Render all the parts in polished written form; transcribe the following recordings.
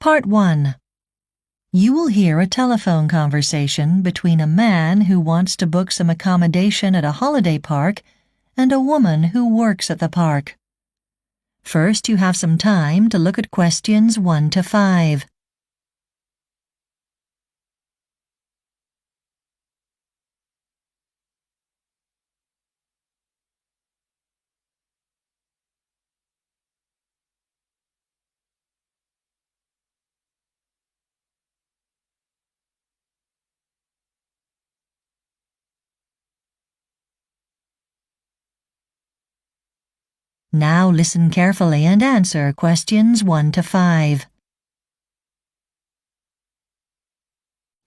Part 1. You will hear a telephone conversation between a man who wants to book some accommodation at a holiday park and a woman who works at the park. First, you have some time to look at questions 1 to 5. Now listen carefully and answer questions 1 to 5.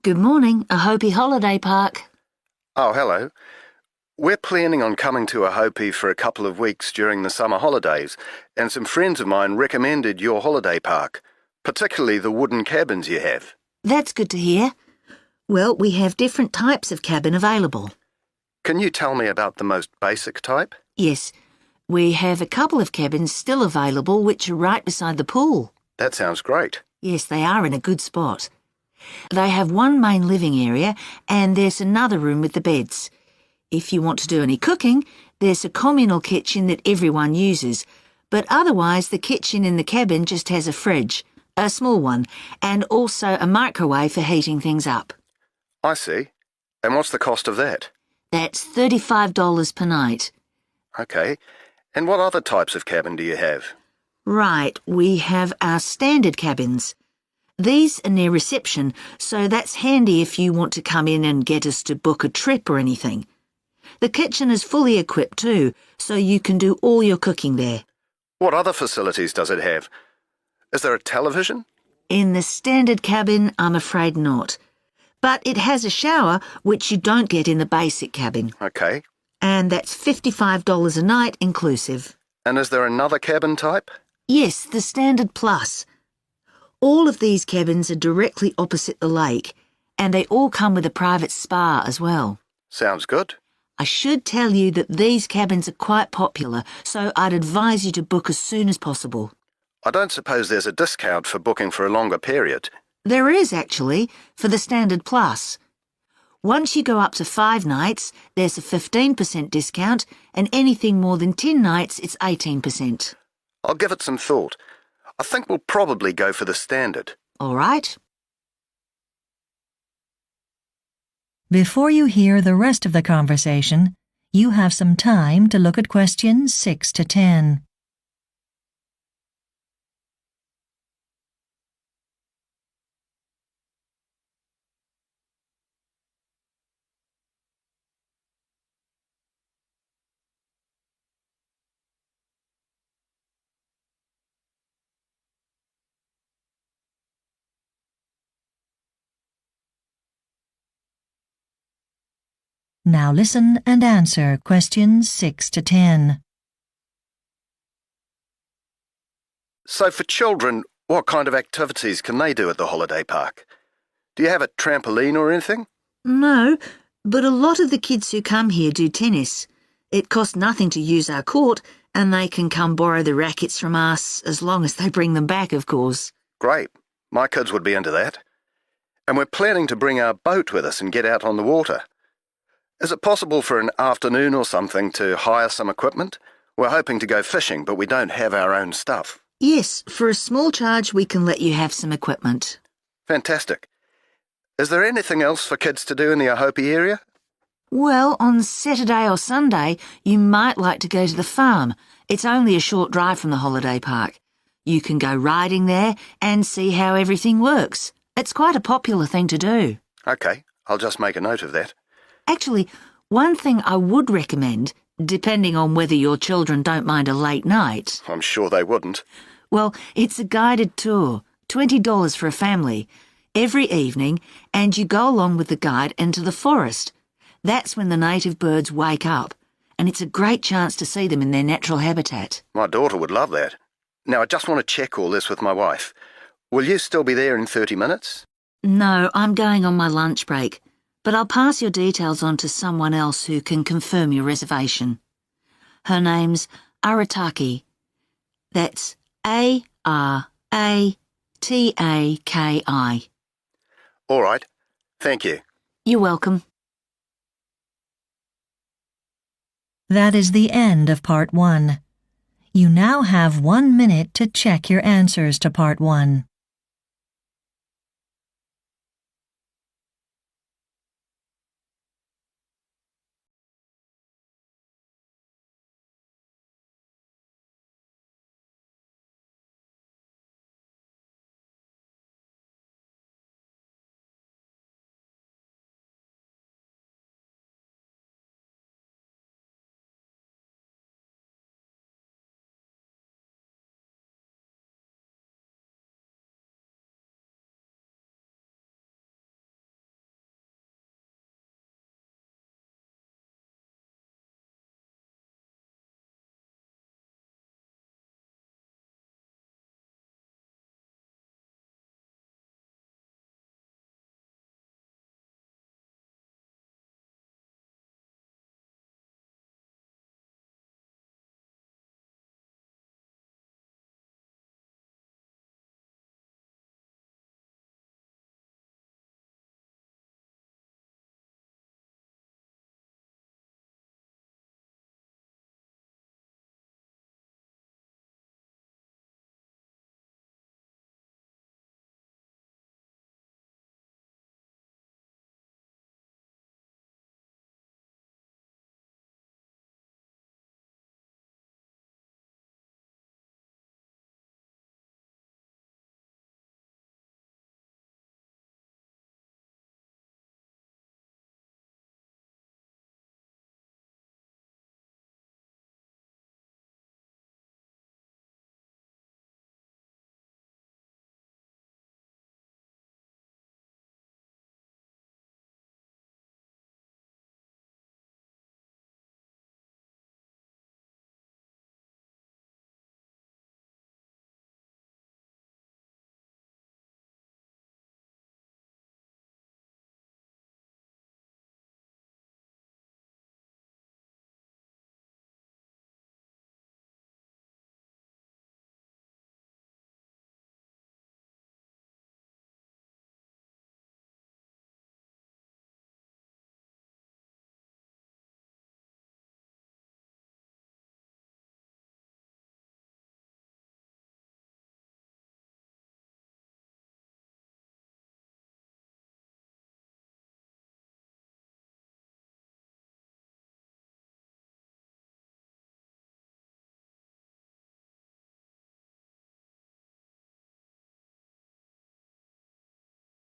Good morning, a Hopi holiday park. Oh, hello. We're planning on coming to a Hopi for a couple of weeks during the summer holidays, and some friends of mine recommended your holiday park, particularly the wooden cabins you have. That's good to hear. Well, we have different types of cabin available. Can you tell me about the most basic type? Yes, we have a couple of cabins still available which are right beside the pool. That sounds great. Yes, they are in a good spot. They have one main living area and there's another room with the beds. If you want to do any cooking, there's a communal kitchen that everyone uses, but otherwise the kitchen in the cabin just has a fridge, a small one, and also a microwave for heating things up. I see. And what's the cost of that? That's $35 per night. Okay. And what other types of cabin do you have? Right, we have our standard cabins. These are near reception, so that's handy if you want to come in and get us to book a trip or anything. The kitchen is fully equipped too, so you can do all your cooking there. What other facilities does it have? Is there a television? In the standard cabin, I'm afraid not. But it has a shower, which you don't get in the basic cabin. Okay. And that's $55 a night inclusive. And is there another cabin type? Yes, the Standard Plus. All of these cabins are directly opposite the lake, and they all come with a private spa as well. Sounds good. I should tell you that these cabins are quite popular, so I'd advise you to book as soon as possible. I don't suppose there's a discount for booking for a longer period. There is, actually, for the Standard Plus. Once you go up to 5 nights, there's a 15% discount, and anything more than 10 nights, it's 18%. I'll give it some thought. I think we'll probably go for the standard. All right. Before you hear the rest of the conversation, you have some time to look at questions 6 to 10. Now listen and answer questions 6 to 10. So for children, what kind of activities can they do at the holiday park? Do you have a trampoline or anything? No, but a lot of the kids who come here do tennis. It costs nothing to use our court, and they can come borrow the rackets from us as long as they bring them back, of course. Great. My kids would be into that. And we're planning to bring our boat with us and get out on the water. Is it possible for an afternoon or something to hire some equipment? We're hoping to go fishing, but we don't have our own stuff. Yes, for a small charge we can let you have some equipment. Fantastic. Is there anything else for kids to do in the Ahopi area? Well, on Saturday or Sunday, you might like to go to the farm. It's only a short drive from the holiday park. You can go riding there and see how everything works. It's quite a popular thing to do. Okay, I'll just make a note of that. Actually, one thing I would recommend, depending on whether your children don't mind a late night. I'm sure they wouldn't. Well, it's a guided tour, $20 for a family, every evening, and you go along with the guide into the forest. That's when the native birds wake up, and it's a great chance to see them in their natural habitat. My daughter would love that. Now, I just want to check all this with my wife. Will you still be there in 30 minutes? No, I'm going on my lunch break, but I'll pass your details on to someone else who can confirm your reservation. Her name's Arataki. That's Arataki. T-A-K-I. All right. Thank you. You're welcome. That is the end of Part 1. You now have 1 minute to check your answers to Part 1.